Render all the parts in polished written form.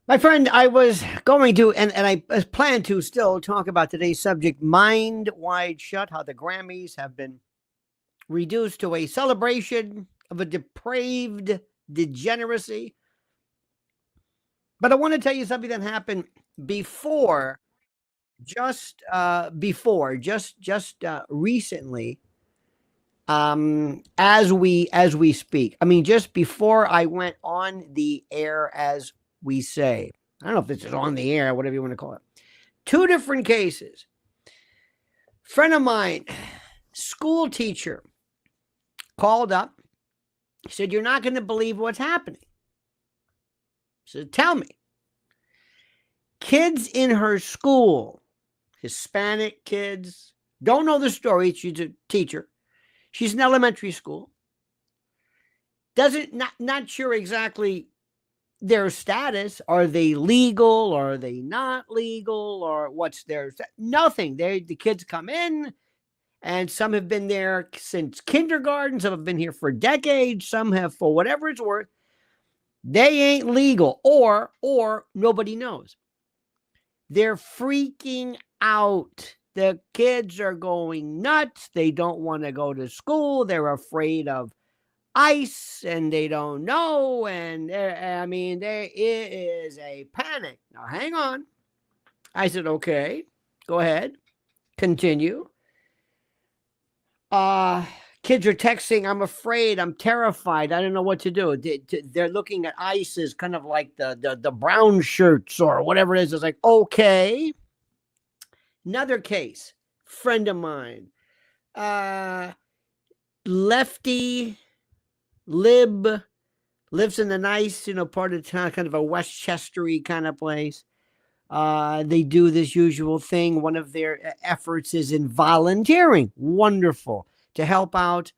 My friend, I was going to, and I plan to still talk about today's subject, Mind Wide Shut, how the Grammys have been reduced to a celebration of a depraved degeneracy. But I want to tell you something that happened before, just recently, as we speak. I mean, just before I went on the air, as we say. I don't know if this is on the air, whatever you want to call it. Two different cases. Friend of mine, school teacher, called up. He said, "You're not going to believe what's happening." I said, "Tell me." Kids in her school, Hispanic kids, don't know the story. She's a teacher. She's in elementary school. Not sure exactly their status. Are they legal? Are they not legal? Or what's their nothing? The kids come in, and some have been there since kindergarten. Some have been here for decades. Some have for whatever it's worth. They ain't legal, or nobody knows. They're freaking out. The kids are going nuts. They don't want to go to school. They're afraid of ICE, and they don't know. And I mean, there is a panic. Now, hang on. I said, okay, go ahead. Continue. Kids are texting, "I'm afraid, I'm terrified, I don't know what to do." They're looking at ICE as kind of like the brown shirts or whatever it is. It's like, okay. Another case, friend of mine, lefty, lib, lives in a nice, part of town, kind of a Westchestery kind of place. They do this usual thing. One of their efforts is in volunteering. Wonderful. To help out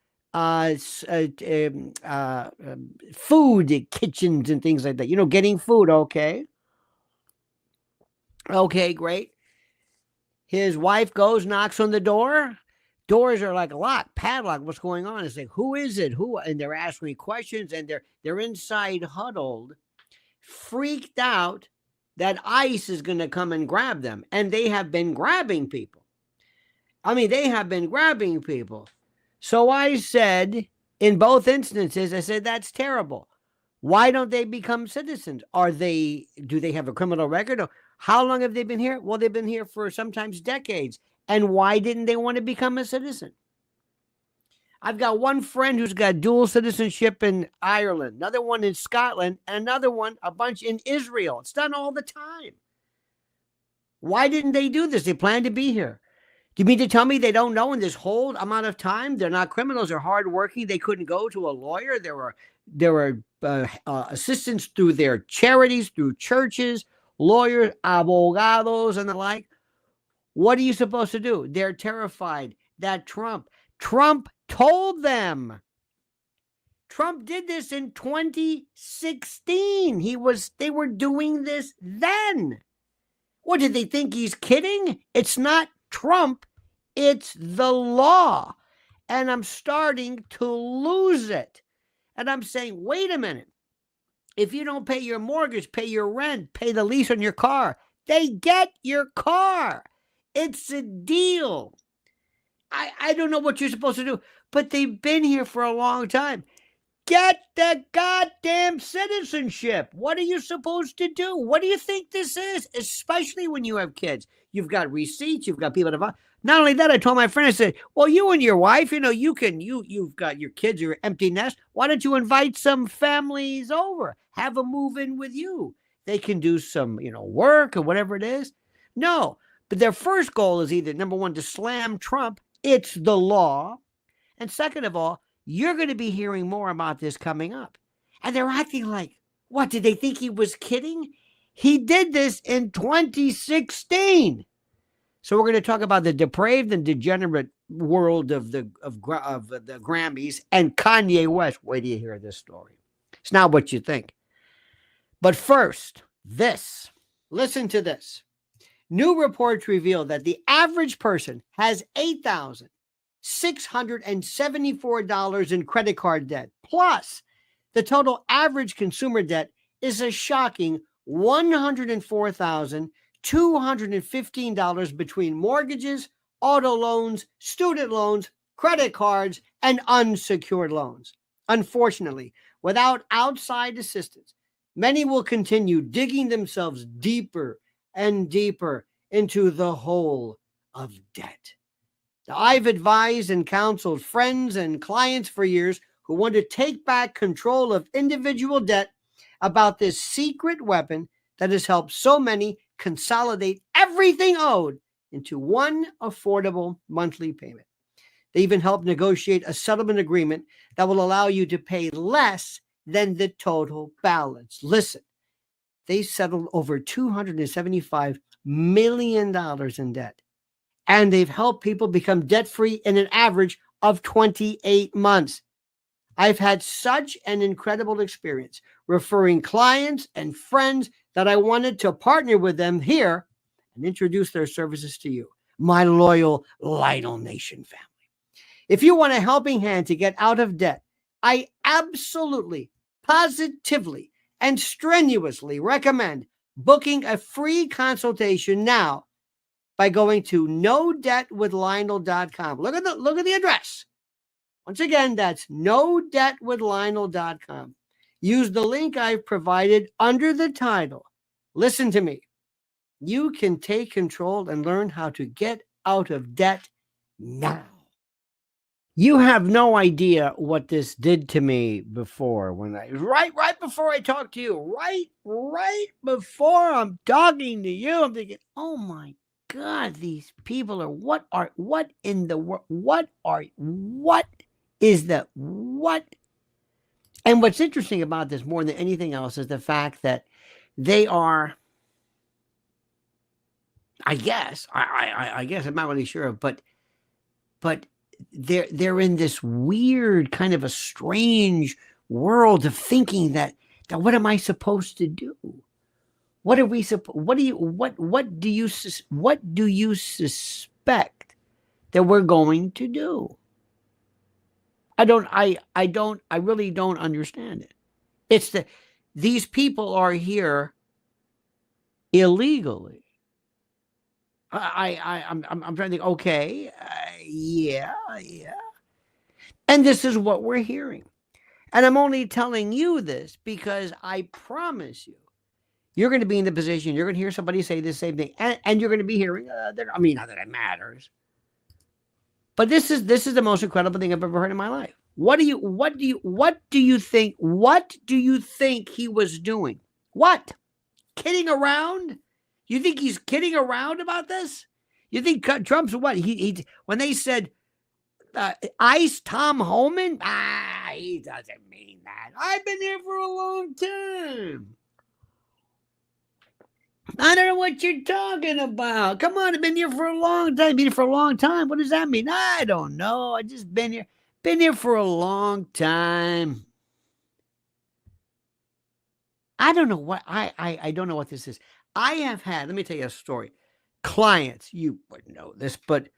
food kitchens and things like that. Getting food. Okay. Okay, great. His wife goes, knocks on the door. Doors are like locked, padlocked. What's going on? It's like, who is it? Who? And they're asking me questions, and they're inside huddled, freaked out that ICE is going to come and grab them. And they have been grabbing people. I mean, they have been grabbing people. So I said, in both instances, I said, that's terrible. Why don't they become citizens? Do they have a criminal record? Or how long have they been here? Well, they've been here for sometimes decades. And why didn't they want to become a citizen? I've got one friend who's got dual citizenship in Ireland, another one in Scotland, and another one, a bunch in Israel. It's done all the time. Why didn't they do this? They plan to be here. Do you mean to tell me they don't know in this whole amount of time? They're not criminals. They're hardworking. They couldn't go to a lawyer. There were assistants through their charities, through churches, lawyers, abogados, and the like. What are you supposed to do? They're terrified that Trump told them. Trump did this in 2016. They were doing this then. What, did they think he's kidding? It's not Trump, it's the law. And I'm starting to lose it. And I'm saying, wait a minute. If you don't pay your mortgage, pay your rent, pay the lease on your car, they get your car. It's a deal. I don't know what you're supposed to do, but they've been here for a long time. Get the goddamn citizenship. What are you supposed to do? What do you think this is? Especially when you have kids. You've got receipts. You've got people to buy. Not only that, I told my friend, I said, well, you and your wife, you've got your kids, your empty nest. Why don't you invite some families over? Have them move in with you. They can do some, work or whatever it is. No, but their first goal is either, number one, to slam Trump. It's the law. And second of all, you're going to be hearing more about this coming up. And they're acting like, what, did they think he was kidding? He did this in 2016. So we're going to talk about the depraved and degenerate world of the Grammys and Kanye West. Wait till you hear this story. It's not what you think. But first, this. Listen to this. New reports reveal that the average person has $8,674 in credit card debt. Plus, the total average consumer debt is a shocking $104,215 between mortgages, auto loans, student loans, credit cards, and unsecured loans. Unfortunately, without outside assistance, many will continue digging themselves deeper and deeper into the hole of debt. Now, I've advised and counseled friends and clients for years who want to take back control of individual debt about this secret weapon that has helped so many consolidate everything owed into one affordable monthly payment. They even helped negotiate a settlement agreement that will allow you to pay less than the total balance. Listen, they settled over $275 million in debt, and they've helped people become debt-free in an average of 28 months. I've had such an incredible experience referring clients and friends that I wanted to partner with them here and introduce their services to you, my loyal Lionel Nation family. If you want a helping hand to get out of debt, I absolutely, positively, and strenuously recommend booking a free consultation now by going to nodebtwithlionel.com. Look at the address. Once again, that's nodebtwithlionel.com. Use the link I've provided under the title. Listen to me. You can take control and learn how to get out of debt now. You have no idea what this did to me before when right before I talked to you, right before I'm talking to you, I'm thinking, oh my God, these people are what in the world? What is that? And what's interesting about this more than anything else is the fact that they are, I guess, I guess I'm not really sure, but they're in this weird kind of a strange world of thinking that what am I supposed to do? What are we what do you suspect that we're going to do? I really don't understand it. It's these people are here illegally. I'm trying to think, okay, yeah. And this is what we're hearing. And I'm only telling you this because I promise you, you're going to be in the position, you're going to hear somebody say the same thing, and you're going to be hearing, not that it matters. But this is the most incredible thing I've ever heard in my life. What do you think he was doing? What? Kidding around? You think he's kidding around about this? You think Trump's what? He when they said ICE Tom Homan? He doesn't mean that. I've been here for a long time. I don't know what you're talking about. Come on, I've been here for a long time. Been here for a long time. What does that mean? I don't know. I just been here. Been here for a long time. I don't know what I don't know what this is. I have had, let me tell you a story. Clients, you wouldn't know this, but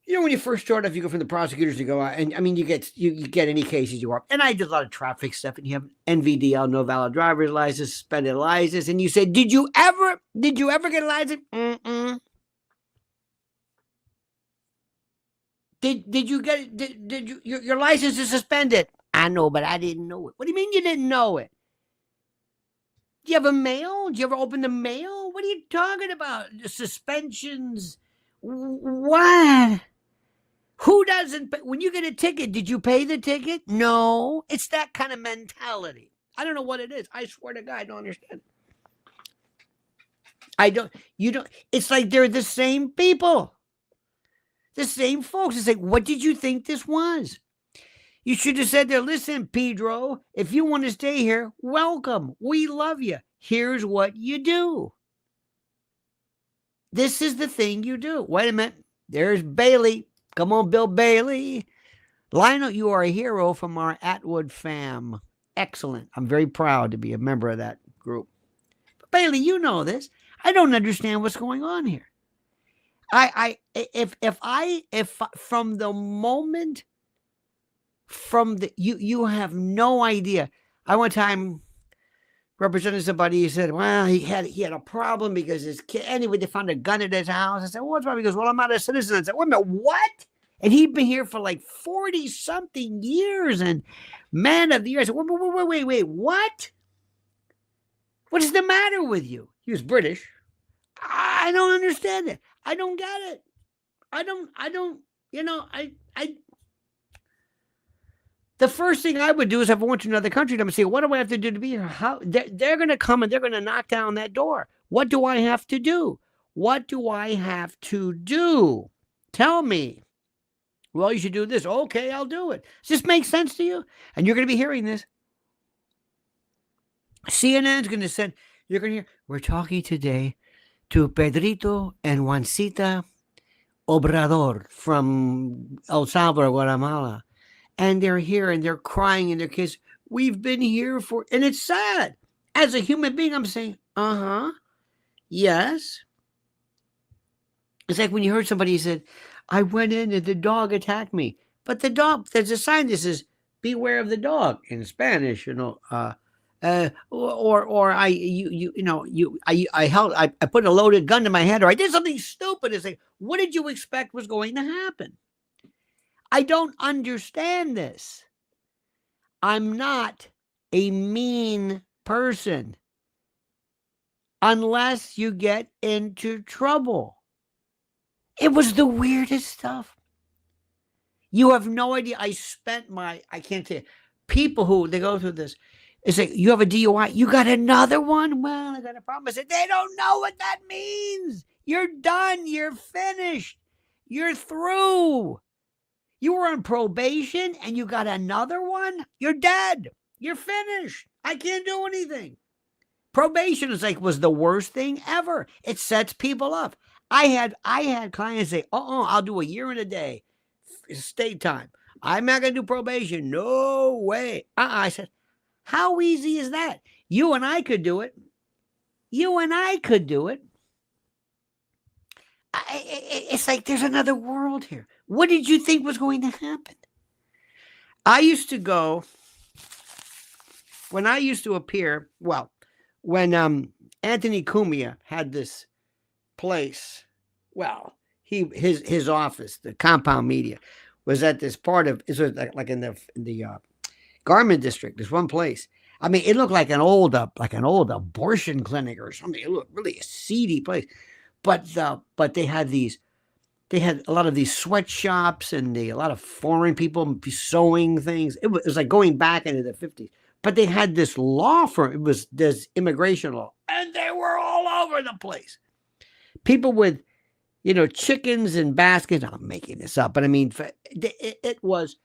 you know, when you first start off, you go from the prosecutors to go out, and I mean, you get any cases you want. And I did a lot of traffic stuff, and you have NVDL, no valid driver's license, suspended license, and you say, did you ever get a license? Did you get it? Did you your license is suspended? I know, but I didn't know it. What do you mean you didn't know it? Do you have a mail? Do you ever open the mail? What are you talking about? Suspensions? What? Who doesn't? When you get a ticket, did you pay the ticket? No. It's that kind of mentality. I don't know what it is. I swear to God, I don't understand. You don't. It's like they're the same people. The same folks. It's like, what did you think this was? You should have said there, listen, Pedro, if you want to stay here, welcome. We love you. Here's what you do. This is the thing you do. Wait a minute. There's Bailey. Come on, Bill Bailey. Lionel, you are a hero from our Atwood fam. Excellent. I'm very proud to be a member of that group. But Bailey, you know this. I don't understand what's going on here. If from the moment, you have no idea. I one time representing somebody. He said, well, he had a problem because his kid, anyway, they found a gun at his house. I said, well, what's wrong? He goes, well, I'm not a citizen. I said, wait a minute, what? And he'd been here for like 40 something years and man of the year. I said, wait, what? What is the matter with you? He was British. I don't understand it. I don't get it. I don't, the first thing I would do is if I went to another country, I'm going to say, what do I have to do to be here? How they're going to come and they're going to knock down that door. What do I have to do? What do I have to do? Tell me. Well, you should do this. Okay, I'll do it. Does this make sense to you? And you're going to be hearing this. CNN's going to send, you're going to hear, we're talking today to Pedrito and Juancita Obrador from El Salvador, Guatemala. And they're here and they're crying and their kids, we've been here for, and it's sad. As a human being, I'm saying, yes. It's like when you heard somebody said, I went in and the dog attacked me. But the dog, there's a sign that says, beware of the dog in Spanish, I put a loaded gun to my head, or I did something stupid. It's like, what did you expect was going to happen? I don't understand this. I'm not a mean person unless you get into trouble. It was the weirdest stuff. You have no idea. I can't tell you, people who, they go through this. It's like, you have a DUI. You got another one? Well, I got a problem. I said, they don't know what that means. You're done. You're finished. You're through. You were on probation and you got another one? You're dead. You're finished. I can't do anything. Probation was the worst thing ever. It sets people up. I had clients say, I'll do a year and a day. State time. I'm not going to do probation. No way. I said, how easy is that? You and I could do it. It's like there's another world here. What did you think was going to happen? I used to go, when I used to appear, when Anthony Cumia had this place, his office, the Compound Media, was at this part of, it was like in the Garment District. There's one place. I mean, it looked like an old abortion clinic or something. It looked really a seedy place. But they had a lot of these sweatshops and a lot of foreign people sewing things. It was like going back into the 50s. But they had this law firm. It was this immigration law. And they were all over the place. People with, chickens and baskets. I'm making this up. But I mean, it was,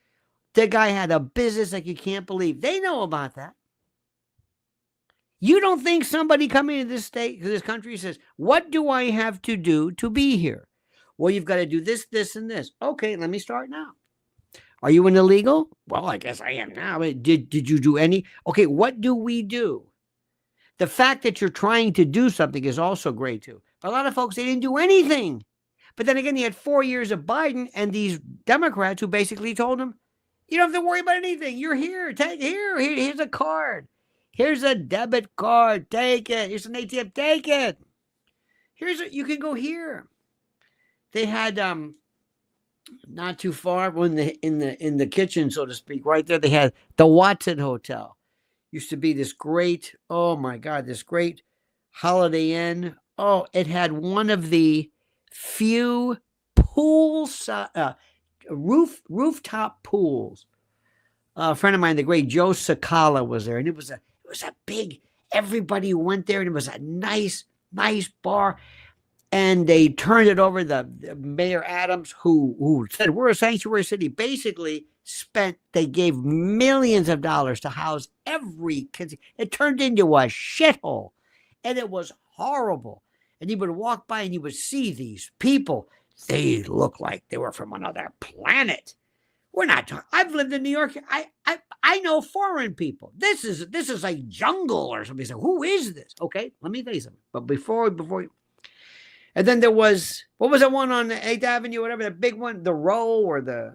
the guy had a business like you can't believe. They know about that. You don't think somebody coming to this country says, what do I have to do to be here? Well, you've got to do this, this, and this. Okay, let me start now. Are you an illegal? Well, I guess I am now. Did you do any? Okay, what do we do? The fact that you're trying to do something is also great too. But a lot of folks, they didn't do anything. But then again, you had 4 years of Biden and these Democrats who basically told them, you don't have to worry about anything. You're here. Here's a card. Here's a debit card. Take it. Here's an ATM. Take it. You can go here. They had not too far in the kitchen, so to speak, right there. They had the Watson Hotel. Used to be this great, oh my God, this great Holiday Inn. Oh, it had one of the few rooftop pools. A friend of mine, the great Joe Sakala, was there, and it was a big. Everybody went there, and it was a nice bar. And they turned it over. The Mayor Adams, who said we're a sanctuary city, basically they gave millions of dollars to house every kid. It turned into a shithole, and it was horrible. And you would walk by and you would see these people. They look like they were from another planet. We're not talking. I've lived in New York. I know foreign people. This is like jungle or something. So who is this? Okay, let me tell you something. But before you. And then there was, what was that one on 8th Avenue, whatever, the big one, the Row or the,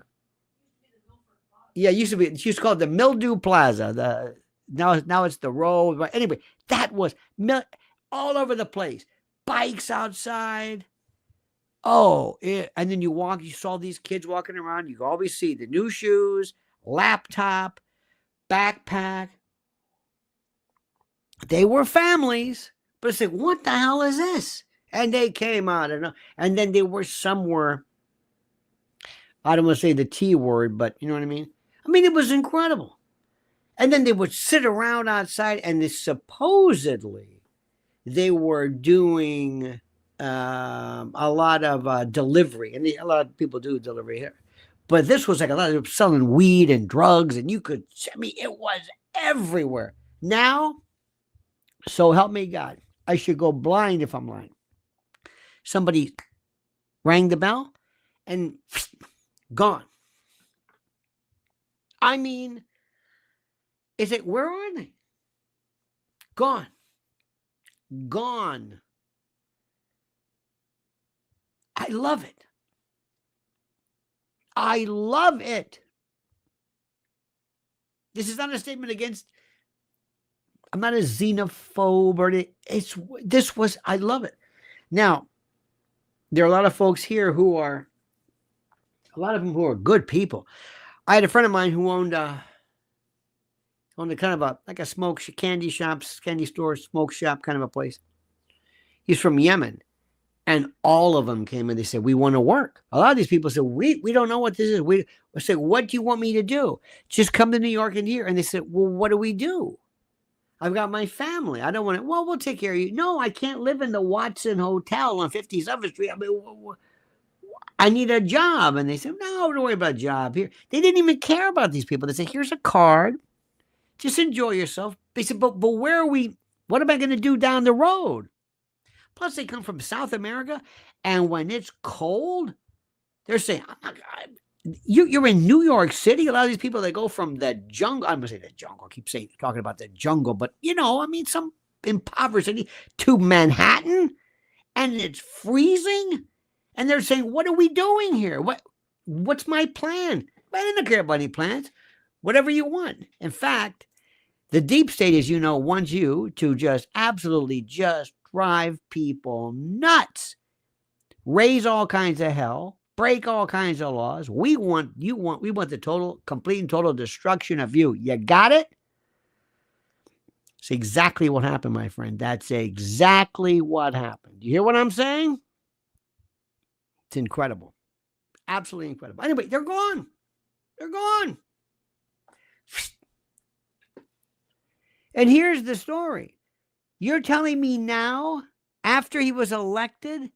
yeah, it used to be called the Mildew Plaza, now it's the road. But anyway, that was all over the place. Bikes outside. Oh, and then you saw these kids walking around. You always see the new shoes, laptop, backpack. They were families, but it's like, what the hell is this? And they came out, and then they were somewhere. I don't want to say the T word, but you know what I mean? I mean, it was incredible. And then they would sit around outside, and supposedly they were doing a lot of delivery. And a lot of people do delivery here. But this was like a lot of selling weed and drugs, and it was everywhere. Now, so help me God, I should go blind if I'm lying. Somebody rang the bell and gone. I mean, is it, where are they? Gone. Gone. I love it. I love it. This is not a statement against, I'm not a xenophobe or I love it. Now, there are a lot of folks here who are, a lot of them who are good people. I had a friend of mine who owned a kind of like a candy store, smoke shop kind of a place. He's from Yemen. And all of them came and they said, we want to work. A lot of these people said, we don't know what this is. I said, what do you want me to do? Just come to New York and here. And they said, well, what do we do? I've got my family. I don't want to. Well, we'll take care of you. No, I can't live in the Watson Hotel on 57th Street. I mean, I need a job. And they said, no, don't worry about a job here. They didn't even care about these people. They said, here's a card. Just enjoy yourself. They said, but where are we? What am I going to do down the road? Plus, they come from South America. And when it's cold, they're saying, oh my God, you're in New York City. A lot of these people, they go from the jungle. I'm going to say the jungle. I keep talking about the jungle. But, some impoverished city to Manhattan. And it's freezing. And they're saying, what are we doing here? What's my plan? I don't care about any plans. Whatever you want. In fact, the deep state, as you know, wants you to just absolutely just drive people nuts. Raise all kinds of hell. Break all kinds of laws. We want the complete and total destruction of you. You got it? It's exactly what happened, my friend. That's exactly what happened. You hear what I'm saying? It's incredible. Absolutely incredible. Anyway, they're gone. They're gone. And here's the story. You're telling me now, after he was elected,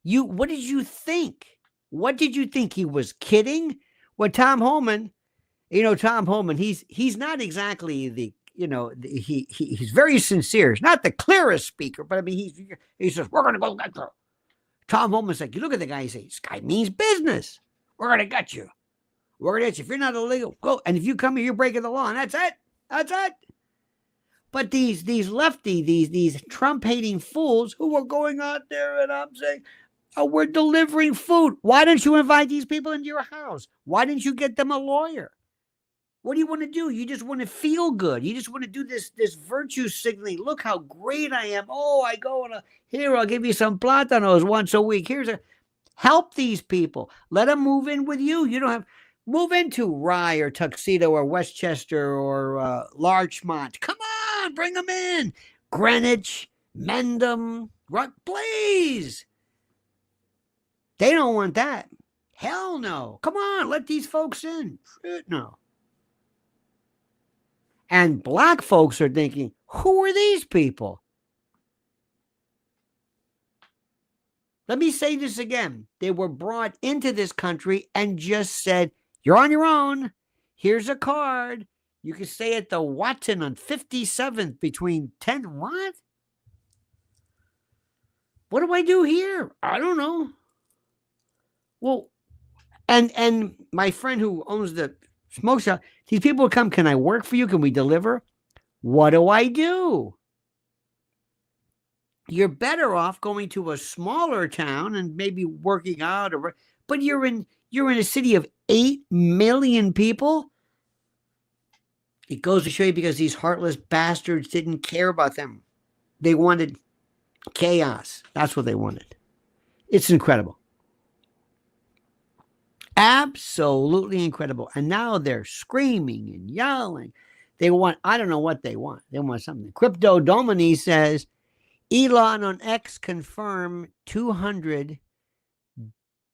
what did you think? What did you think? He was kidding? Well, Tom Homan, he's not exactly he's very sincere. He's not the clearest speaker, but I mean, he says, we're going to go get her. Tom Homan's like, you look at the guy, he says, this guy means business. We're going to get you. We're going to get you. If you're not illegal, go. And if you come here, you're breaking the law. And that's it. That's it. But these lefty, these Trump-hating fools who are going out there, and I'm saying, oh, we're delivering food. Why don't you invite these people into your house? Why didn't you get them a lawyer? What do you want to do? You just want to feel good. You just want to do this virtue signaling. Look how great I am. Oh, I go here, I'll give you some plátanos once a week. Help these people. Let them move in with you. You don't have, move into Rye or Tuxedo or Westchester or Larchmont. Come on, bring them in. Greenwich, Mendham, please. They don't want that. Hell no. Come on, let these folks in. No. And black folks are thinking, who are these people? Let me say this again. They were brought into this country and just said, you're on your own. Here's a card. You can stay at the Watson on 57th between 10. What? What do I do here? I don't know. Well, and my friend who owns the smoke shop, these people come, can I work for you? Can we deliver? What do I do? You're better off going to a smaller town and maybe working out, but you're in a city of 8 million people. It goes to show you because these heartless bastards didn't care about them. They wanted chaos. That's what they wanted. It's incredible. Absolutely incredible. And now they're screaming and yelling. They want, I don't know what they want. They want something. Crypto Domini says, Elon on X confirmed 200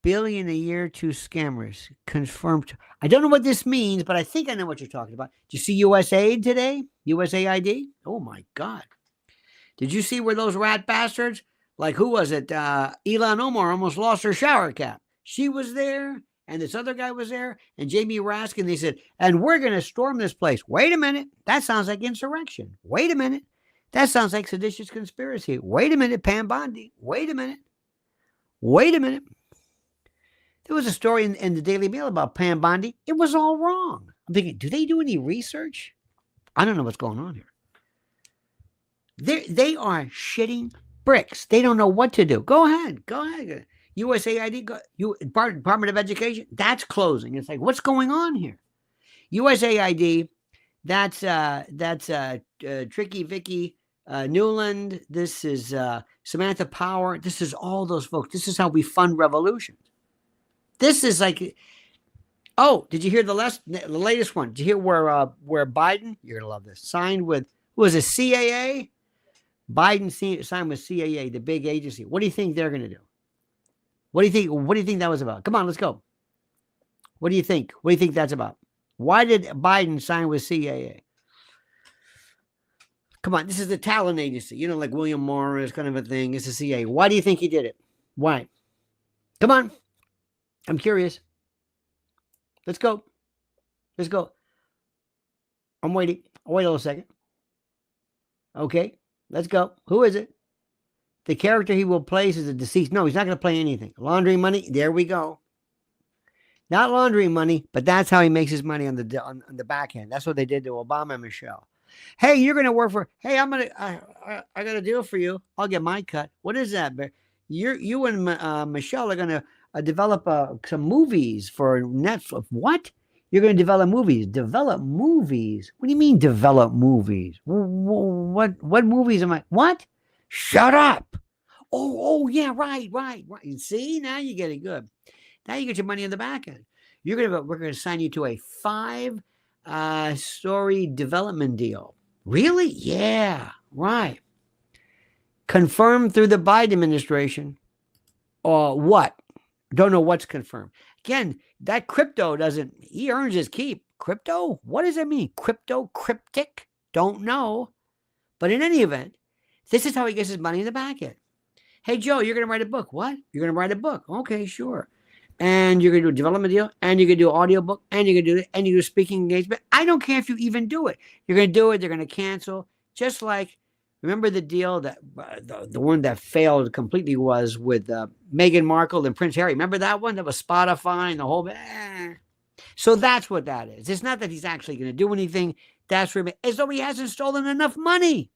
billion a year to scammers. Confirmed. I don't know what this means, but I think I know what you're talking about. Did you see USAID today? USAID? Oh my God. Did you see where those rat bastards, like who was it? Elon Omar almost lost her shower cap. She was there, and this other guy was there, and Jamie Raskin, they said, and we're going to storm this place. Wait a minute. That sounds like insurrection. Wait a minute. That sounds like seditious conspiracy. Wait a minute, Pam Bondi. Wait a minute. Wait a minute. There was a story in the Daily Mail about Pam Bondi. It was all wrong. I'm thinking, do they do any research? I don't know what's going on here. They are shitting bricks. They don't know what to do. Go ahead. Go ahead. USAID, Department of Education, that's closing. It's like, what's going on here? USAID, that's Tricky Vicky Newland. This is Samantha Power. This is all those folks. This is how we fund revolutions. This is like, oh, did you hear the latest one? Did you hear where Biden, you're gonna love this, signed with, who was it, CAA? Biden signed with CAA, the big agency. What do you think they're gonna do? What do you think? What do you think that was about? Come on, let's go. What do you think? What do you think that's about? Why did Biden sign with CAA? Come on, this is the talent agency. You know, like William Morris kind of a thing. It's the CAA. Why do you think he did it? Why? Come on. I'm curious. Let's go. Let's go. I'm waiting. I'll wait a little second. Okay, let's go. Who is it? The character he will play is a deceased. No, he's not going to play anything. Laundering money. There we go. Not laundering money, but that's how he makes his money on the back end. That's what they did to Obama and Michelle. Hey, you're going to work for. Hey, I got a deal for you. I'll get my cut. What is that? You and Michelle are going to develop some movies for Netflix. What? You're going to develop movies. Develop movies? What do you mean develop movies? What movies am I? What? Shut up. Oh, yeah, right. You see, now you get it good. Now you get your money in the back end. We're going to sign you to a 5-story development deal. Really? Yeah, right. Confirmed through the Biden administration. Or what? Don't know what's confirmed. Again, that crypto he earns his keep. Crypto? What does that mean? Crypto? Cryptic? Don't know. But in any event, this is how he gets his money in the back end. Hey, Joe, you're going to write a book. What? You're going to write a book. Okay, sure. And you're going to do a development deal, and you're going to do an audio book, and you're going to do it, and you do speaking engagement. I don't care if you even do it. You're going to do it. They're going to cancel. Just like, remember the deal that the one that failed completely was with Meghan Markle and Prince Harry. Remember that one? That was Spotify and the whole. So that's what that is. It's not that he's actually going to do anything. That's as though he hasn't stolen enough money.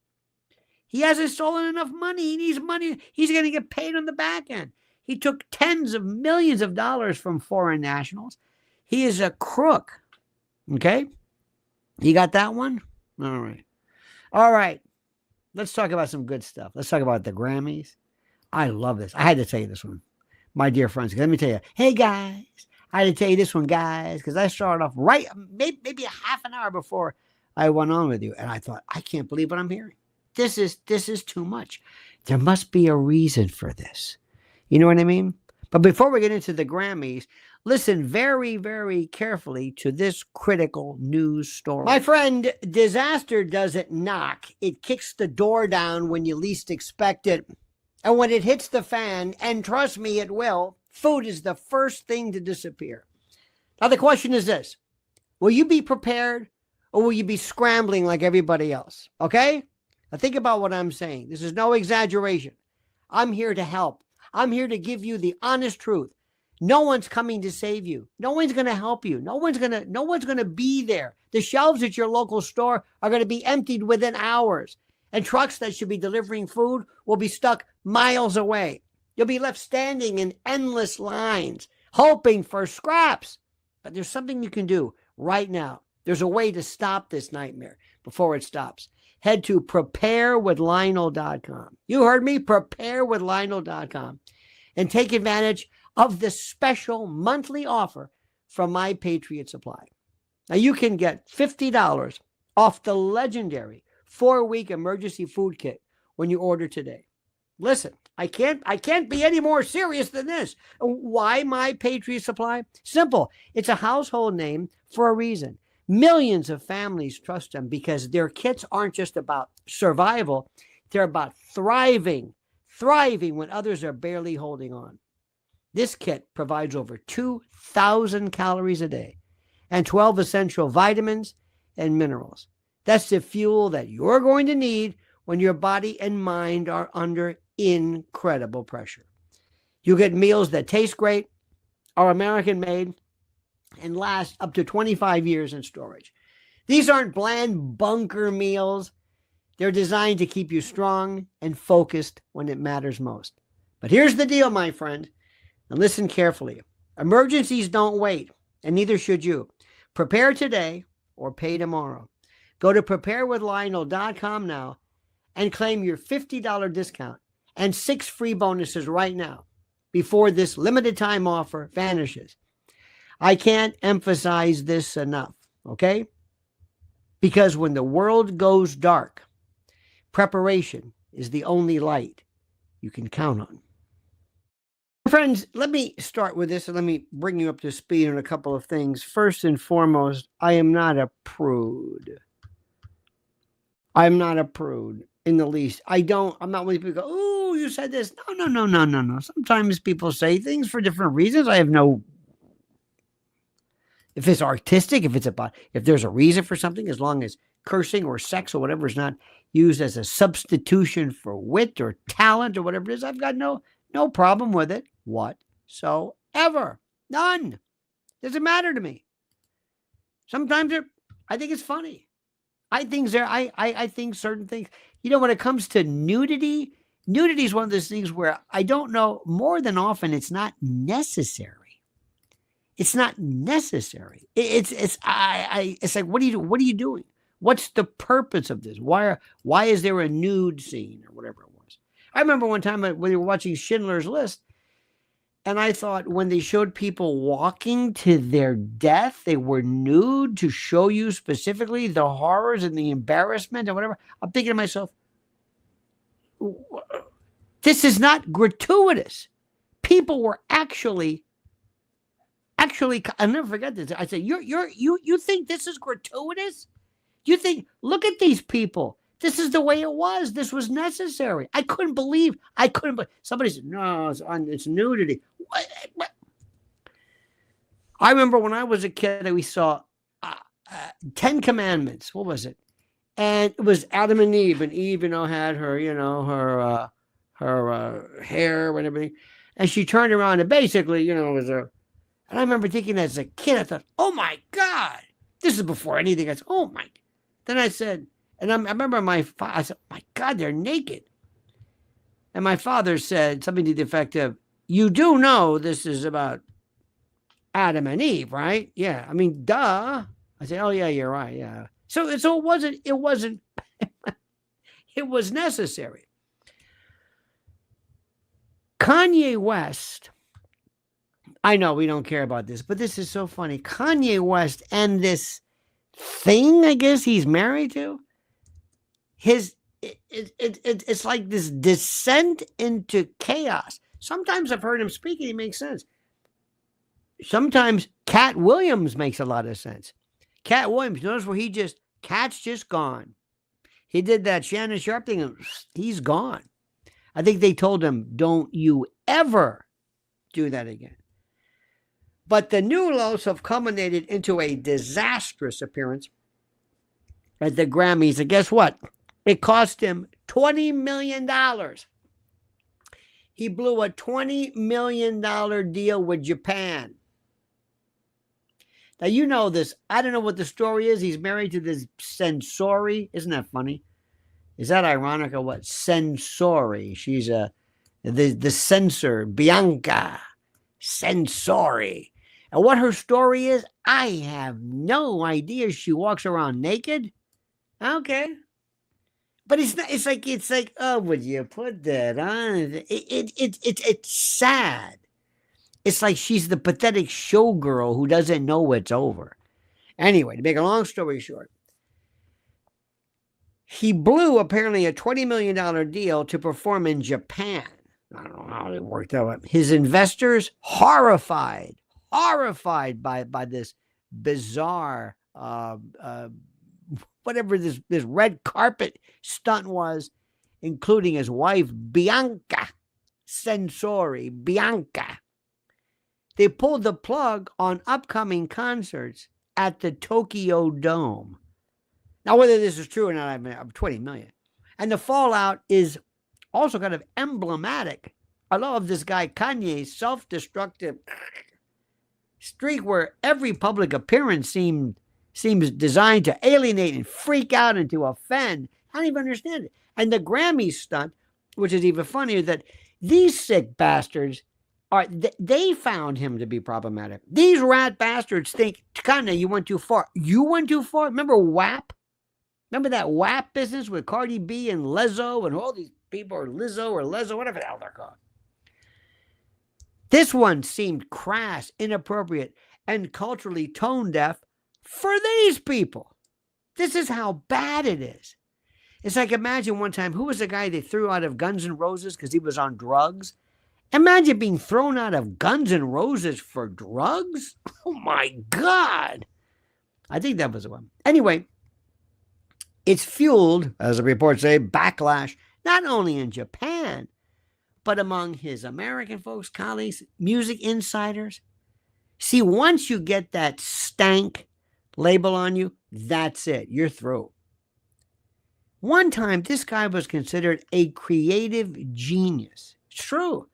He hasn't stolen enough money. He needs money. He's going to get paid on the back end. He took tens of millions of dollars from foreign nationals. He is a crook. Okay? You got that one? All right. All right. Let's talk about some good stuff. Let's talk about the Grammys. I love this. I had to tell you this one. My dear friends, let me tell you. Hey, guys. I had to tell you this one, guys, because I started off right, maybe a half an hour before I went on with you. And I thought, I can't believe what I'm hearing. This is too much. There must be a reason for this. You know what I mean? But before we get into the Grammys, listen very, very carefully to this critical news story. My friend, disaster doesn't knock. It kicks the door down when you least expect it. And when it hits the fan, and trust me, it will, food is the first thing to disappear. Now, the question is this. Will you be prepared, or will you be scrambling like everybody else? Okay? Now, think about what I'm saying. This is no exaggeration. I'm here to help. I'm here to give you the honest truth. No one's coming to save you. No one's going to help you. No one's going to be there. The shelves at your local store are going to be emptied within hours. And trucks that should be delivering food will be stuck miles away. You'll be left standing in endless lines, hoping for scraps. But there's something you can do right now. There's a way to stop this nightmare before it stops. Head to preparewithlionel.com. You heard me, preparewithlionel.com, and take advantage of the special monthly offer from My Patriot Supply. Now you can get $50 off the legendary 4-week emergency food kit when you order today. Listen, I can't be any more serious than this. Why My Patriot Supply? Simple. It's a household name for a reason. Millions of families trust them because their kits aren't just about survival. They're about thriving when others are barely holding on. This kit provides over 2,000 calories a day and 12 essential vitamins and minerals. That's the fuel that you're going to need when your body and mind are under incredible pressure. You get meals that taste great, are American made, and last up to 25 years in storage. These aren't bland bunker meals. They're designed to keep you strong and focused when it matters most. But here's the deal, my friend, and listen carefully. Emergencies don't wait, and neither should you. Prepare today or pay tomorrow. Go to preparewithlionel.com now and claim your $50 discount and 6 free bonuses right now before this limited time offer vanishes. I can't emphasize this enough, okay? Because when the world goes dark, preparation is the only light you can count on. Friends, let me start with this and let me bring you up to speed on a couple of things. First and foremost, I am not a prude. I'm not a prude in the least. I'm not one of these people go, oh, you said this. No. Sometimes people say things for different reasons. I have no, if it's artistic, if there's a reason for something, as long as cursing or sex or whatever is not used as a substitution for wit or talent or whatever it is, I've got no problem with it whatsoever. None. Doesn't matter to me. Sometimes I think it's funny. I think certain things, when it comes to nudity is one of those things where I don't know, more than often it's not necessary. It's not necessary. It's like, what are you doing? What's the purpose of this? Why is there a nude scene or whatever it was? I remember one time when we were watching Schindler's List, and I thought when they showed people walking to their death, they were nude to show you specifically the horrors and the embarrassment and whatever. I'm thinking to myself, this is not gratuitous. People were actually, I'll never forget this. I said, you think this is gratuitous? You think, look at these people. This is the way it was. This was necessary. I couldn't believe. Somebody said, no, it's nudity. What? I remember when I was a kid, we saw 10 Commandments. What was it? And it was Adam and Eve. And Eve, had her, her hair and everything. And she turned around and basically, it was her. And I remember thinking as a kid, I thought, oh my God, this is before anything. I said, oh my. Then I said, and I remember I said, oh my God, they're naked. And my father said something to the effect of, you do know this is about Adam and Eve, right? Yeah. I mean, duh. I said, oh yeah, you're right. Yeah. So it wasn't, it was necessary. Kanye West, I know we don't care about this, but this is so funny. Kanye West and this thing, I guess he's married to, it's like this descent into chaos. Sometimes I've heard him speak and he makes sense. Sometimes Cat Williams makes a lot of sense. Cat Williams, notice where Cat's just gone. He did that Shannon Sharp thing and he's gone. I think they told him, don't you ever do that again. But the Nulos have culminated into a disastrous appearance at the Grammys. And guess what? It cost him $20 million. He blew a $20 million deal with Japan. Now, you know this. I don't know what the story is. He's married to this Sensori. Isn't that funny? Is that ironic or what? Sensori. She's the censor, Bianca Sensori. And what her story is, I have no idea. She walks around naked. Okay. But it's not. It's like. Oh, would you put that on? It's sad. It's like she's the pathetic showgirl who doesn't know it's over. Anyway, to make a long story short, he blew apparently a $20 million deal to perform in Japan. I don't know how it worked out. His investors horrified by this bizarre whatever this red carpet stunt was, including his wife Bianca Sensori. Bianca. They pulled the plug on upcoming concerts at the Tokyo Dome. Now, whether this is true or not, I mean, 20 million. And the fallout is also kind of emblematic. I love this guy Kanye's self-destructive streak where every public appearance seems designed to alienate and freak out and to offend. I don't even understand it. And the Grammys stunt, which is even funnier, that these sick bastards they found him to be problematic. These rat bastards think, Kanye, you went too far. You went too far. Remember WAP? Remember that WAP business with Cardi B and Lizzo and all these people, or Lizzo or Lizzo, whatever the hell they're called. This one seemed crass, inappropriate, and culturally tone deaf for these people. This is how bad it is. It's like, imagine one time, who was the guy they threw out of Guns N' Roses because he was on drugs? Imagine being thrown out of Guns N' Roses for drugs? Oh my God. I think that was the one. Anyway, it's fueled, as the reports say, backlash, not only in Japan, but among his American folks, colleagues, music insiders. See, once you get that stank label on you, that's it. You're through. One time, this guy was considered a creative genius. It's true.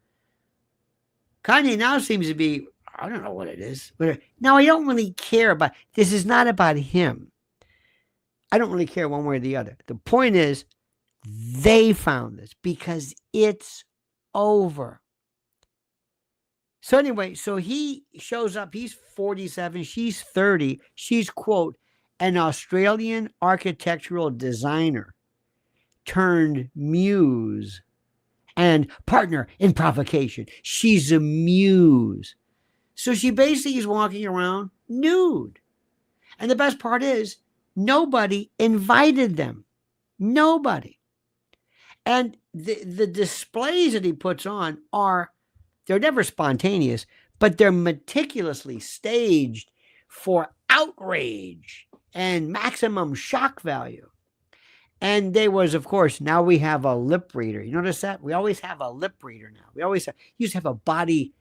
Kanye now seems to be, I don't know what it is. But now I don't really care about, this is not about him. I don't really care one way or the other. The point is, they found this because it's over. So anyway, so he shows up. He's 47. She's 30. She's, quote, an Australian architectural designer turned muse and partner in provocation. She's a muse. So she basically is walking around nude. And the best part is, nobody invited them. Nobody. And the displays that he puts on they're never spontaneous, but they're meticulously staged for outrage and maximum shock value. And there was, of course, now we have a lip reader. You notice that? We always have a lip reader now. We always used to have a body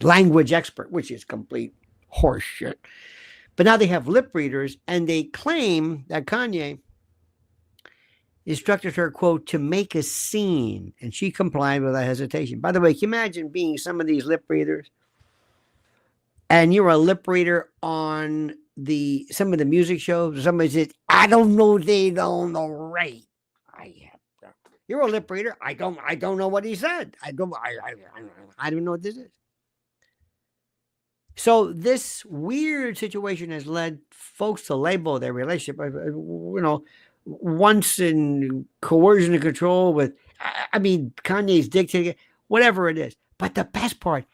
language expert, which is complete horseshit. But now they have lip readers, and they claim that Kanye instructed her, quote, to make a scene, and she complied without hesitation. By the way, can you imagine being some of these lip readers? And you're a lip reader on some of the music shows. Somebody says, I don't know, they don't know right. You're a lip reader. I don't know what he said. I don't know what this is. So this weird situation has led folks to label their relationship, once in coercion and control with, Kanye's dictating, whatever it is. But the best part,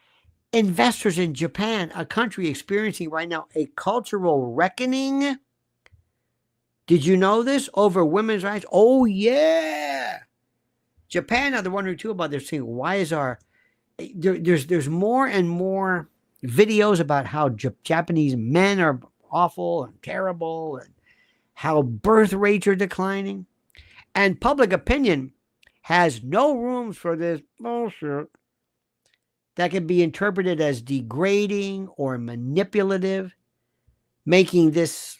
investors in Japan, a country experiencing right now a cultural reckoning. Did you know this? Over women's rights? Oh, yeah. Japan, now they're wondering too about this thing. Why is there's more and more videos about how Japanese men are awful and terrible and how birth rates are declining. And public opinion has no room for this bullshit that can be interpreted as degrading or manipulative, making this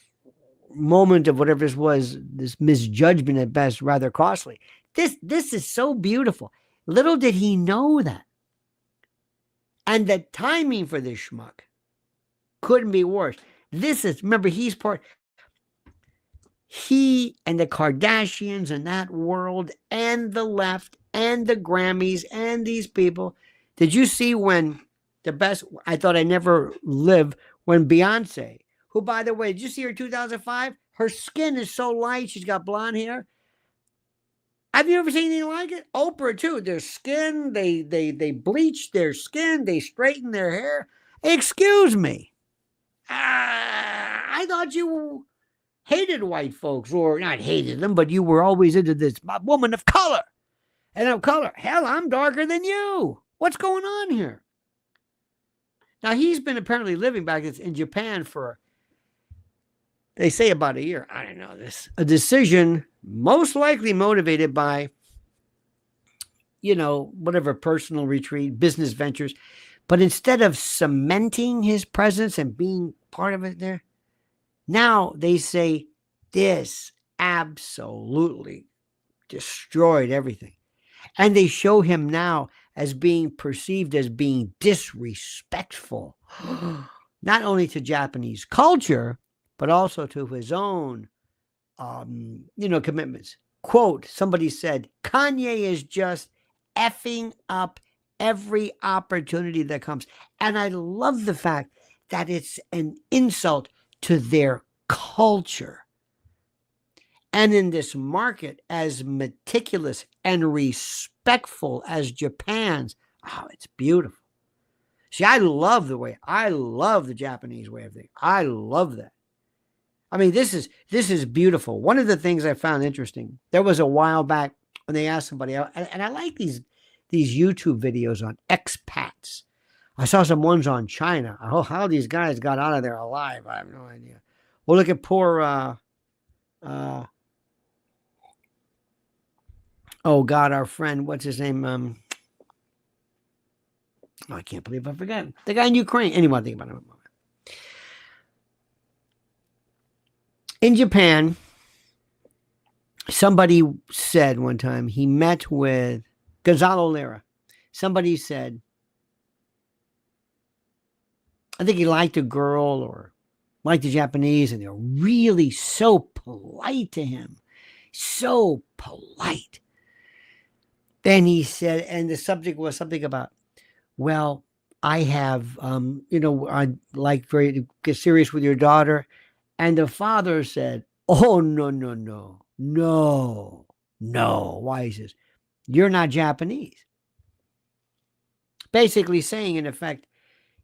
moment of whatever this was, this misjudgment at best, rather costly. This is so beautiful. Little did he know that. And the timing for this schmuck couldn't be worse. Remember, he and the Kardashians and that world and the left and the Grammys and these people, Did you see when the best, I thought I never live, when Beyonce, who, by the way, did you see her in 2005? Her skin is so light. She's got blonde hair. Have you ever seen anything like it? Oprah, too. Their skin, they bleach their skin. They straighten their hair. Excuse me. I thought you hated white folks, or not hated them, but you were always into this woman of color. And of color. Hell, I'm darker than you. What's going on here? Now, he's been apparently living back in Japan for, they say, about a year. I don't know this. A decision most likely motivated by, whatever personal retreat, business ventures. But instead of cementing his presence and being part of it there, now they say this absolutely destroyed everything. And they show him now as being perceived as being disrespectful, not only to Japanese culture, but also to his own, commitments. Quote, somebody said, Kanye is just effing up every opportunity that comes. And I love the fact that it's an insult to their culture. And in this market as meticulous and respectful as Japan's, it's beautiful. See, I love the Japanese way of thinking. I love that. I mean, this is beautiful. One of the things I found interesting, there was a while back when they asked somebody, and I like these YouTube videos on expats. I saw some ones on China. Oh, how these guys got out of there alive, I have no idea. Well, look at poor, oh God, our friend, what's his name? I can't believe I forgot. The guy in Ukraine. Anyway, think about him. In Japan, somebody said one time he met with Gonzalo Lira. Somebody said, I think he liked a girl or liked the Japanese, and they're really so polite to him. So polite. Then he said, and the subject was something about, well, I have, I'd like to get serious with your daughter. And the father said, oh, no. Why? He says, you're not Japanese. Basically saying, in effect,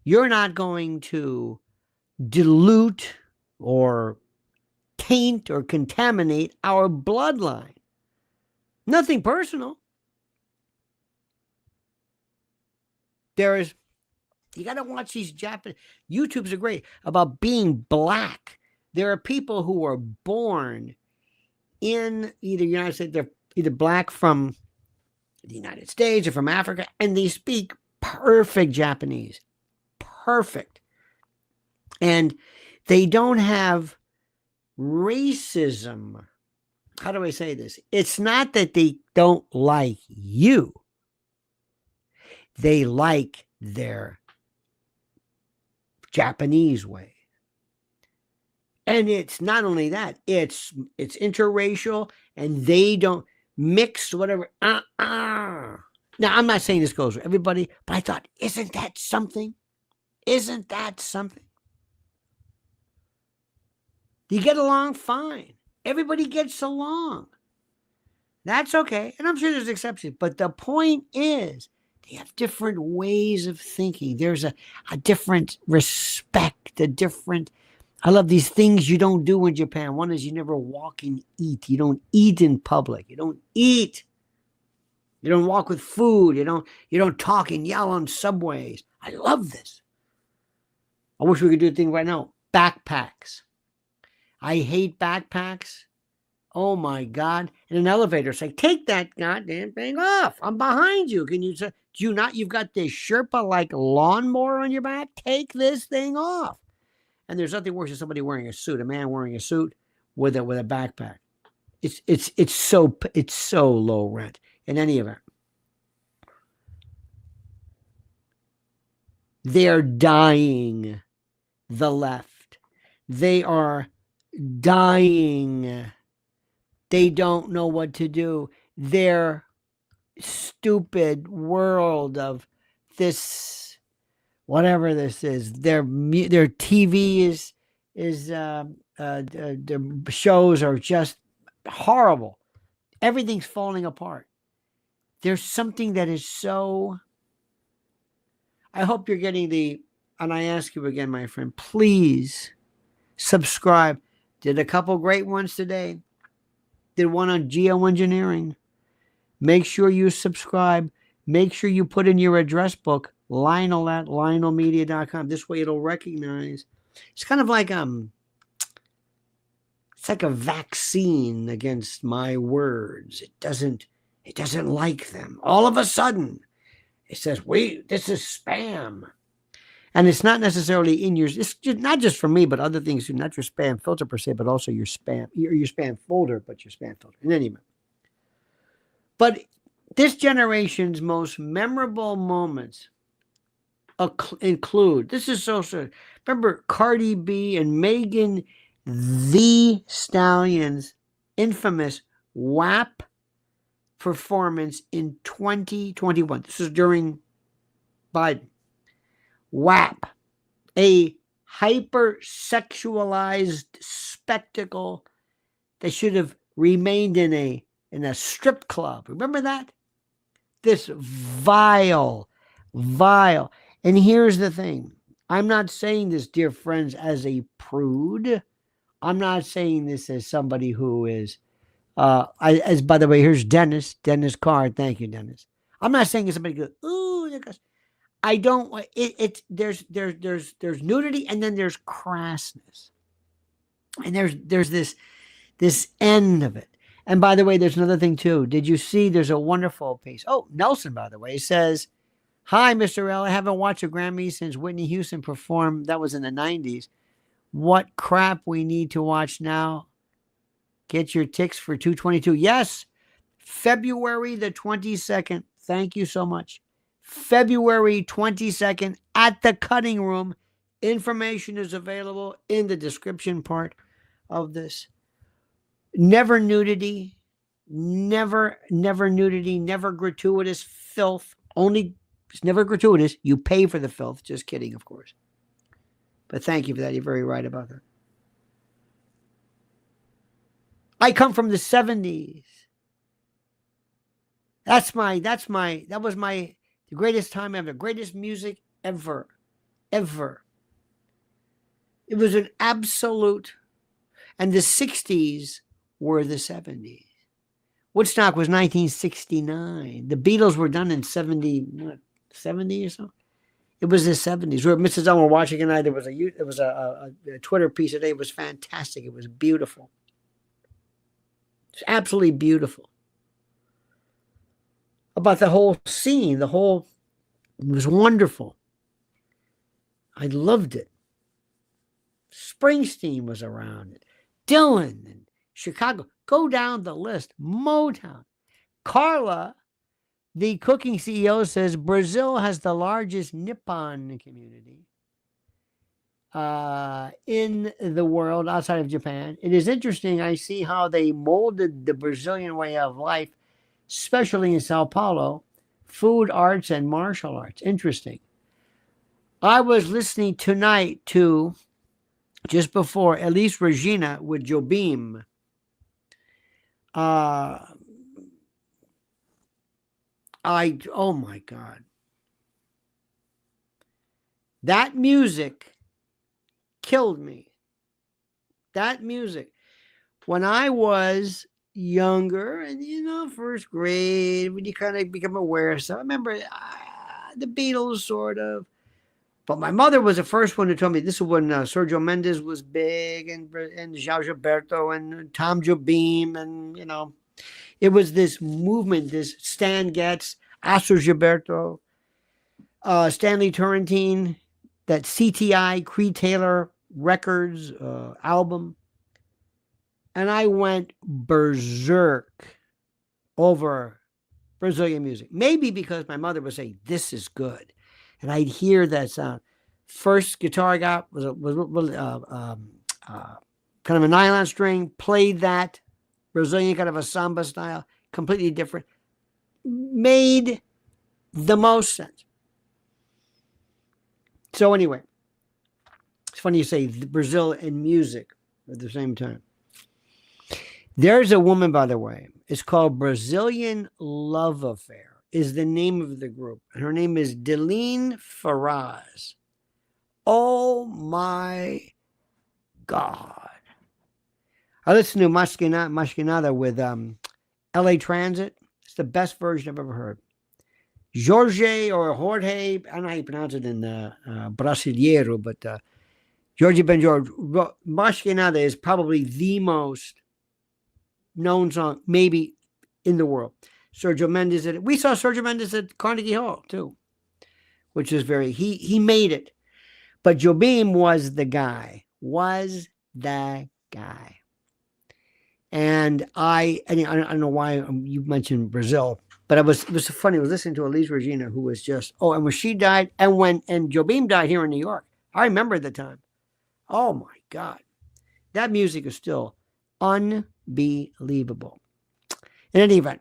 you're not going to dilute or taint or contaminate our bloodline. Nothing personal. You got to watch these Japanese, YouTubes are great about being black. There are people who are born in either United States, they're either black from the United States or from Africa, and they speak perfect Japanese. Perfect. And they don't have racism. How do I say this? It's not that they don't like you. They like their Japanese way. And it's not only that, it's interracial, and they don't mix whatever. Now, I'm not saying this goes for everybody, but I thought, isn't that something? Isn't that something? You get along fine. Everybody gets along. That's okay. And I'm sure there's exceptions. But the point is, they have different ways of thinking. There's a different respect, I love these things you don't do in Japan. One is you never walk and eat. You don't eat in public. You don't eat. You don't walk with food. You don't talk and yell on subways. I love this. I wish we could do a thing right now. Backpacks. I hate backpacks. Oh my God. In an elevator, say, take that goddamn thing off. I'm behind you. Can you say, do you not? You've got this Sherpa-like lawnmower on your back. Take this thing off. And there's nothing worse than somebody wearing a suit, a man wearing a suit with a backpack. It's so low rent. In any event, they're dying. The left, they are dying. They don't know what to do. Their stupid world of this, whatever this is, their TV is their shows are just horrible. Everything's falling apart. There's something that is so. I hope you're getting and I ask you again, my friend, please subscribe. Did a couple great ones today. Did one on geoengineering. Make sure you subscribe. Make sure you put in your address book, Lionel at lionelmedia.com. This way it'll recognize. It's kind of like it's like a vaccine against my words. It doesn't like them. All of a sudden, it says, wait, this is spam. And it's not necessarily in it's just not just for me, but other things, not your spam filter per se, but also your spam folder, but your spam filter. In any event. But this generation's most memorable moments include, this is so. Remember Cardi B and Megan Thee Stallion's infamous WAP performance in 2021. This is during Biden. WAP, a hypersexualized spectacle that should have remained in a strip club. Remember that? This vile. And here's the thing. I'm not saying this, dear friends, as a prude. I'm not saying this as somebody who is, as by the way, here's Dennis Card. Thank you, Dennis. I'm not saying as somebody goes, ooh, I don't. There's nudity, and then there's crassness, and there's this end of it. And by the way, there's another thing too. Did you see? There's a wonderful piece. Oh, Nelson, by the way, says, "Hi, Mr. L. I haven't watched a Grammy since Whitney Houston performed. That was in the '90s. What crap we need to watch now? Get your ticks for 222. Yes, February the 22nd. Thank you so much. February 22nd at the Cutting Room. Information is available in the description part of this. Never nudity, never nudity, never gratuitous filth. Only, it's never gratuitous. You pay for the filth. Just kidding, of course. But thank you for that. You're very right about that. I come from the 70s. That was the greatest time ever, greatest music ever. It was an absolute, and the 60s were the 70s. Woodstock was 1969. The Beatles were done in 70 or so. It was the 70s. Where Mrs. Elmer watching tonight, there was a Twitter piece today. It was fantastic. It was beautiful. It's absolutely beautiful. About the whole scene, it was wonderful. I loved it. Springsteen was around it. Dylan and Chicago. Go down the list. Motown. Carla, the cooking CEO, says Brazil has the largest Nippon community in the world outside of Japan. It is interesting. I see how they molded the Brazilian way of life, especially in Sao Paulo, food, arts, and martial arts. Interesting. I was listening tonight to, just before, Elise Regina with Jobim. Oh my God. That music killed me. That music. When I was younger and, first grade, when you kind of become aware of stuff, I remember the Beatles, sort of. But my mother was the first one to tell me, this is when Sergio Mendes was big, and João Gilberto and Tom Jobim, and, it was this movement, this Stan Getz, Astro Gilberto, Stanley Turrentine, that CTI, Creed Taylor Records album. And I went berserk over Brazilian music. Maybe because my mother would say, this is good. And I'd hear that sound. First guitar I got was kind of a nylon string. Played that Brazilian kind of a samba style, completely different. Made the most sense. So anyway, it's funny you say Brazil and music at the same time. There's a woman, by the way. It's called Brazilian Love Affair, is the name of the group. Her name is Deline Ferraz. Oh my God. I listened to Masquinada with LA Transit. It's the best version I've ever heard. Jorge, I don't know how you pronounce it in Brasileiro, but Jorge Ben George. Masquinada is probably the most known song, maybe, in the world. Sergio Mendes did it. We saw Sergio Mendes at Carnegie Hall, too, which is he made it. But Jobim was the guy. And I don't know why you mentioned Brazil, but it was funny. I was listening to Elise Regina, who was just, and when she died, and Jobim died here in New York, I remember the time. Oh my God. That music is still unbelievable. In any event,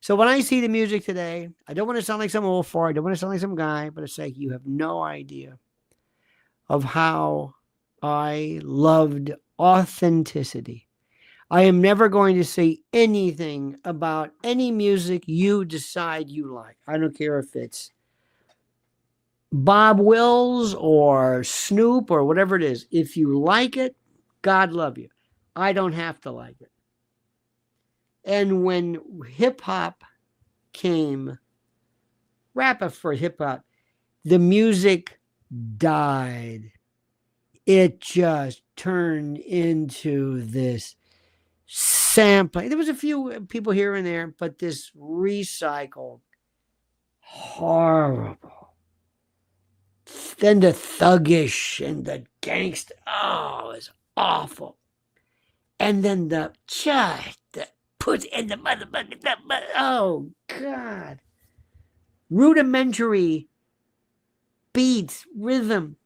so when I see the music today, I don't want to sound like some old fart. I don't want to sound like some guy, but it's like you have no idea of how I loved authenticity. I am never going to say anything about any music you decide you like. I don't care if it's Bob Wills or Snoop or whatever it is. If you like it, God love you. I don't have to like it. And when hip-hop came, rap for hip-hop, the music died. It just turned into this sampling. There was a few people here and there, but this recycled, horrible. Then the thuggish and the gangster. Oh, it was awful. And then the put in the motherfucker. Oh God. Rudimentary beats, rhythm.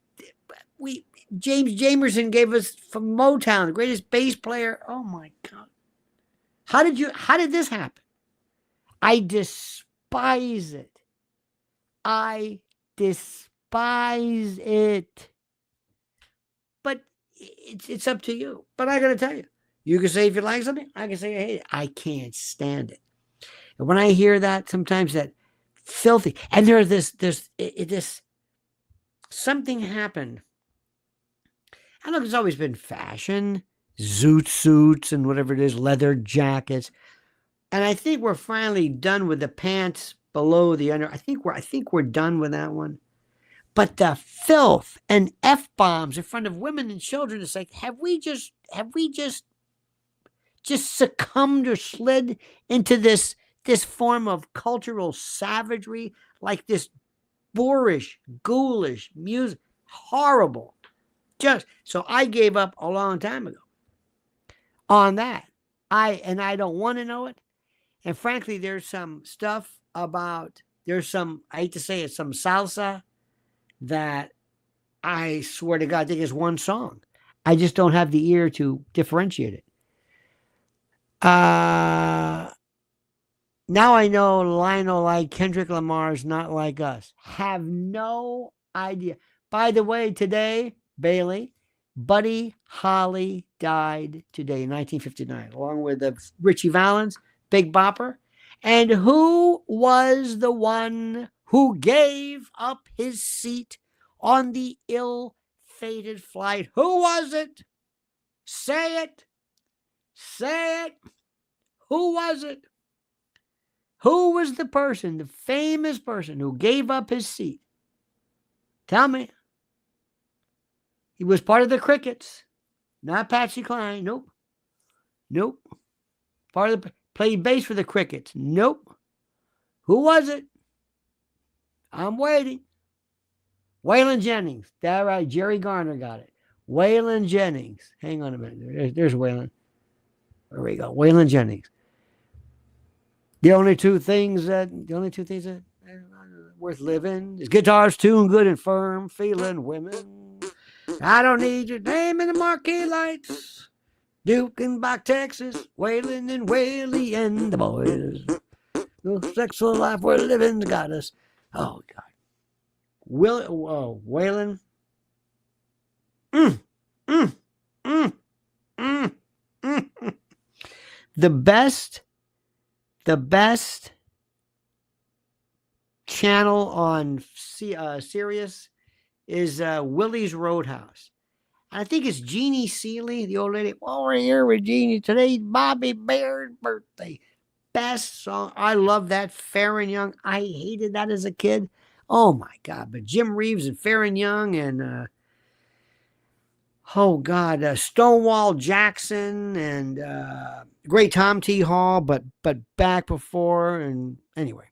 James Jamerson gave us from Motown, the greatest bass player. Oh my God. How did this happen? I despise it. I despise it. But it's up to you. But I gotta tell you, you can say if you like something, I can say I hate it. I can't stand it. And when I hear that, sometimes that filthy, and there's this something happened. I know it's always been fashion, zoot suits and whatever it is, leather jackets. And I think we're finally done with the pants below the under. I think we're done with that one. But the filth and F-bombs in front of women and children, it's like, have we just succumbed or slid into this form of cultural savagery, like this boorish, ghoulish music? Horrible. So I gave up a long time ago on that. I don't want to know it. And frankly, there's some stuff I hate to say it, some salsa that I swear to God, I think is one song. I just don't have the ear to differentiate it. Now I know Lionel like Kendrick Lamar's not like us. Have no idea. By the way, today, Bailey, Buddy Holly died today in 1959, along with Richie Valens, Big Bopper. And who was the one who gave up his seat on the ill-fated flight? Who was it? Say it. Say it. Who was it? Who was the person, the famous person who gave up his seat? Tell me. He was part of the Crickets, not Patsy Cline. Nope. Played bass for the Crickets. Nope. Who was it? I'm waiting. Waylon Jennings. That right. Jerry Garner got it. Waylon Jennings. Hang on a minute. There's Waylon. There we go. Waylon Jennings. The only two things that worth living is guitars tuned good and firm, feeling women. I don't need your name in the marquee lights. Duke and Bach, Texas, Waylon and Whaley and the boys. The sexual life we're living's got us. Oh God. Waylon. Mm, mm, mm, mm, mm. The best channel on Sirius is Willie's Roadhouse. And I think it's Jeannie Seeley, the old lady. Well, we're here with Jeannie. Today's Bobby Bear's birthday. Best song. I love that. Fair and Young. I hated that as a kid. Oh my God. But Jim Reeves and Fair and Young and oh God, Stonewall Jackson and great Tom T. Hall, but back before. And anyway,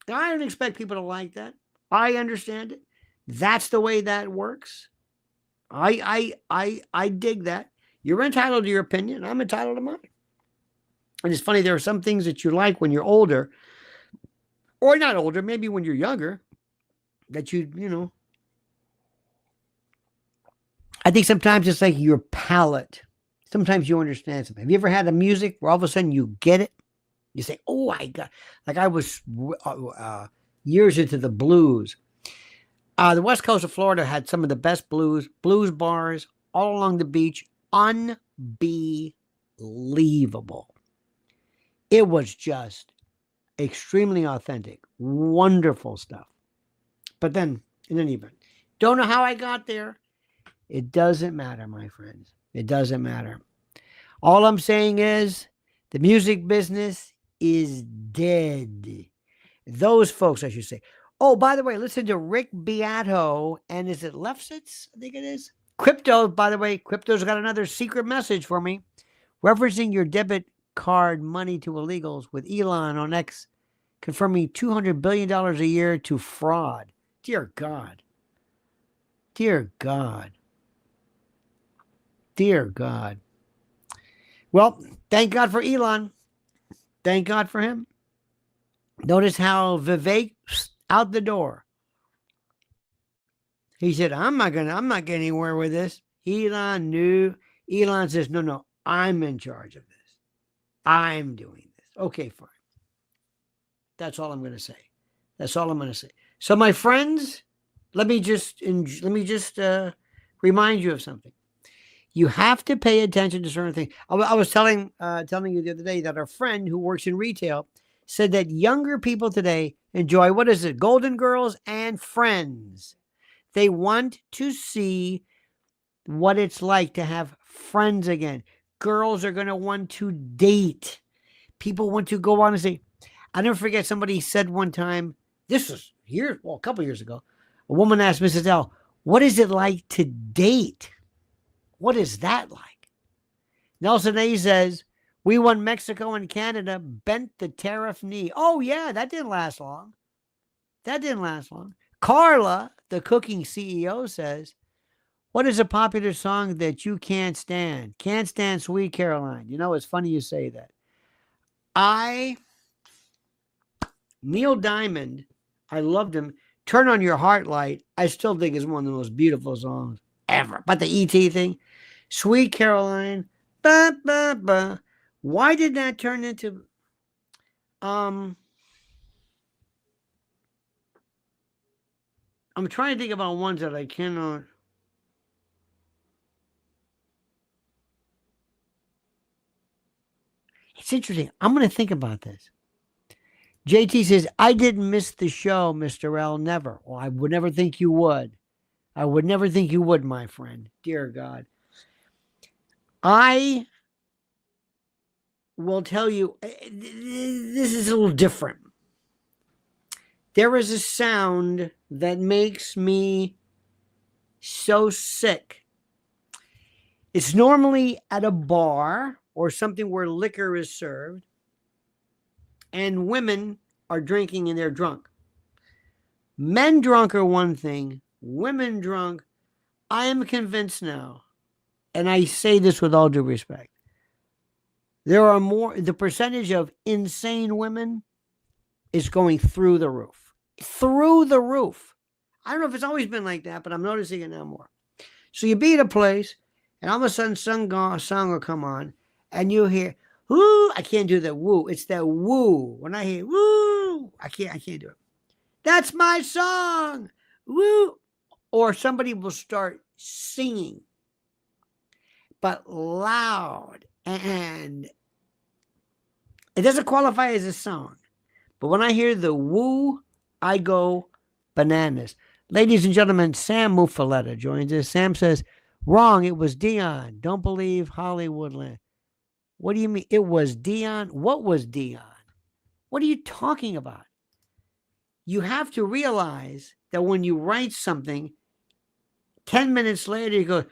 I don't expect people to like that. I understand it. That's the way that works. I dig that. You're entitled to your opinion. I'm entitled to mine. And it's funny, there are some things that you like when you're older, or not older, maybe when you're younger, that you know. I think sometimes it's like your palate. Sometimes you understand something. Have you ever had a music where all of a sudden you get it? You say, oh, I got, like I was years into the blues. The west coast of Florida had some of the best blues bars all along the beach. Unbelievable. It was just extremely authentic, wonderful stuff. But then, in any event, don't know how I got there. It doesn't matter, my friends. It doesn't matter. All I'm saying is the music business is dead. Those folks, I should say. Oh, by the way, listen to Rick Beato, and is it Lefsitz? I think it is. Crypto, by the way, crypto's got another secret message for me. Referencing your debit card money to illegals with Elon on X, confirming $200 billion a year to fraud. Dear God. Dear God. Dear God. Well, thank God for Elon. Thank God for him. Notice how Vivek out the door. He said, I'm not getting anywhere with this. Elon knew. Elon says, no, I'm in charge of this. I'm doing this. Okay, fine. That's all I'm going to say. That's all I'm going to say. So, my friends, let me just remind you of something. You have to pay attention to certain things. I was telling you the other day that our friend who works in retail said that younger people today enjoy, what is it, Golden Girls and Friends. They want to see what it's like to have friends again. Girls are going to want to date. People want to go on and say, I never forget, somebody said one time, this was a couple years ago, a woman asked Mrs. L, what is it like to date? What is that like? Nelson A says, we won Mexico and Canada, bent the tariff knee. Oh, yeah, that didn't last long. Carla, the cooking CEO, says, what is a popular song that you can't stand? Can't stand Sweet Caroline. You know, it's funny you say that. Neil Diamond, I loved him. Turn on Your Heart Light, I still think is one of the most beautiful songs ever. But the E.T. thing, Sweet Caroline, ba, ba, ba. Why did that turn into, I'm trying to think about ones that I cannot. It's interesting. I'm going to think about this. JT says, I didn't miss the show, Mr. L. Never. Well, I would never think you would. I would never think you would, my friend. Dear God. I will tell you, this is a little different. There is a sound that makes me so sick. It's normally at a bar or something where liquor is served, and women are drinking and they're drunk. Men drunk are one thing, women drunk, I am convinced now, and I say this with all due respect, the percentage of insane women is going through the roof. Through the roof. I don't know if it's always been like that, but I'm noticing it now more. So you be at a place, and all of a sudden some song will come on, and you hear, woo, I can't do the woo. It's that woo. When I hear woo, I can't do it. That's my song. Woo. Or somebody will start singing, but loud. And it doesn't qualify as a song. But when I hear the woo, I go bananas. Ladies and gentlemen, Sam Muffaletta joins us. Sam says, wrong, it was Dion. Don't believe Hollywoodland. What do you mean? It was Dion? What was Dion? What are you talking about? You have to realize that when you write something, 10 minutes later you go,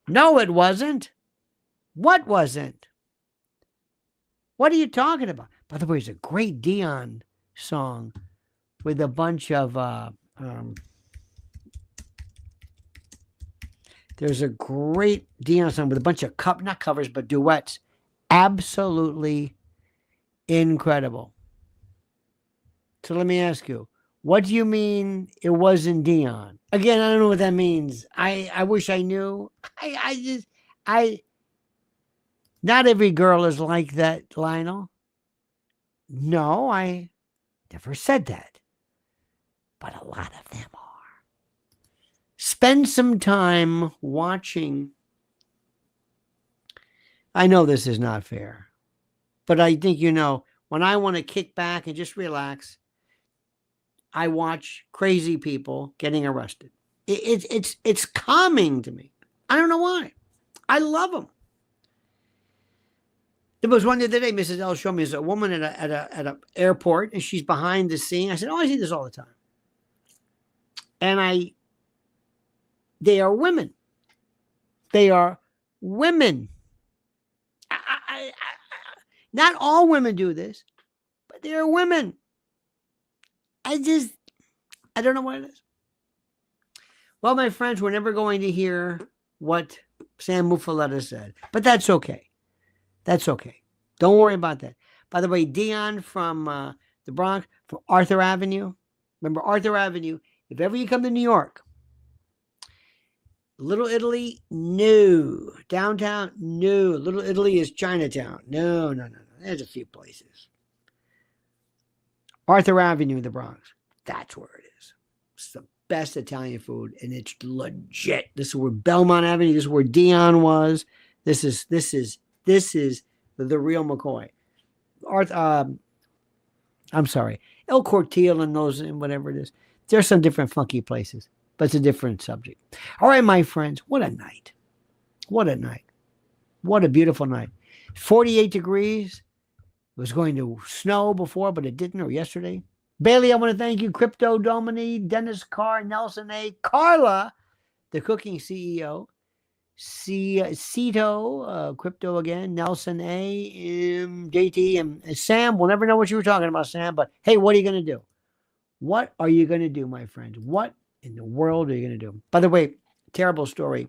no, it wasn't. What wasn't? What are you talking about? By the way, it's a great Dion song with a bunch of there's a great Dion song with a bunch of not covers but duets. Absolutely incredible. So let me ask you, what do you mean it wasn't Dion? Again, I don't know what that means. I wish I knew. Not every girl is like that, Lionel. No, I never said that. But a lot of them are. Spend some time watching. I know this is not fair, but I think when I want to kick back and just relax, I watch crazy people getting arrested. It's calming to me. I don't know why. I love them. There was one the other day, Mrs. L showed me, there's a woman at a airport, and she's behind the scene. I said, oh, I see this all the time. And they are women. They are women. Not all women do this, but they are women. I don't know what it is. Well, my friends, we're never going to hear what Sam Muffaletta said, but that's okay. That's okay. Don't worry about that. By the way, Dion from the Bronx, from Arthur Avenue. Remember Arthur Avenue? If ever you come to New York, Little Italy, no. Downtown, no. Little Italy is Chinatown. No. There's a few places. Arthur Avenue in the Bronx. That's where it is. It's the best Italian food, and it's legit. This is where Belmont Avenue. This is where Dion was. This is the real McCoy. I'm sorry, El Cortil and those and whatever it is. There's some different funky places, but it's a different subject. All right, my friends, what a night. What a night. What a beautiful night. 48 degrees. It was going to snow before, but it didn't, or yesterday. Bailey, I want to thank you. Crypto Domini, Dennis Carr, Nelson A, Carla, the cooking CEO, Cito, Crypto again, Nelson A, JT, and Sam. We'll never know what you were talking about, Sam, but hey, what are you going to do? What are you going to do, my friend? What in the world are you going to do? By the way, terrible story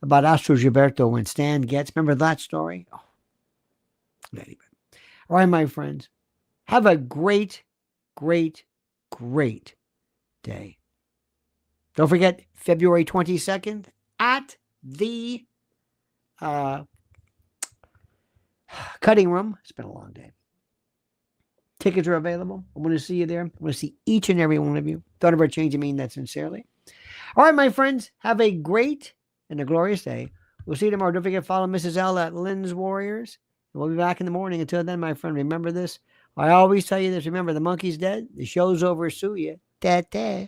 about Astro Gilberto when Stan Getz. Remember that story? Oh, anyway. All right, my friends. Have a great, great, great day. Don't forget, February 22nd at the Cutting Room. It's been a long day. Tickets are available. I want to see you there. I want to see each and every one of you. Don't ever change. I mean that sincerely. All right, my friends. Have a great and a glorious day. We'll see you tomorrow. Don't forget to follow Mrs. L at Lynn's Warriors. We'll be back in the morning. Until then, my friend, remember this. I always tell you this. Remember, the monkey's dead. The show's over. Sue you. Da-da.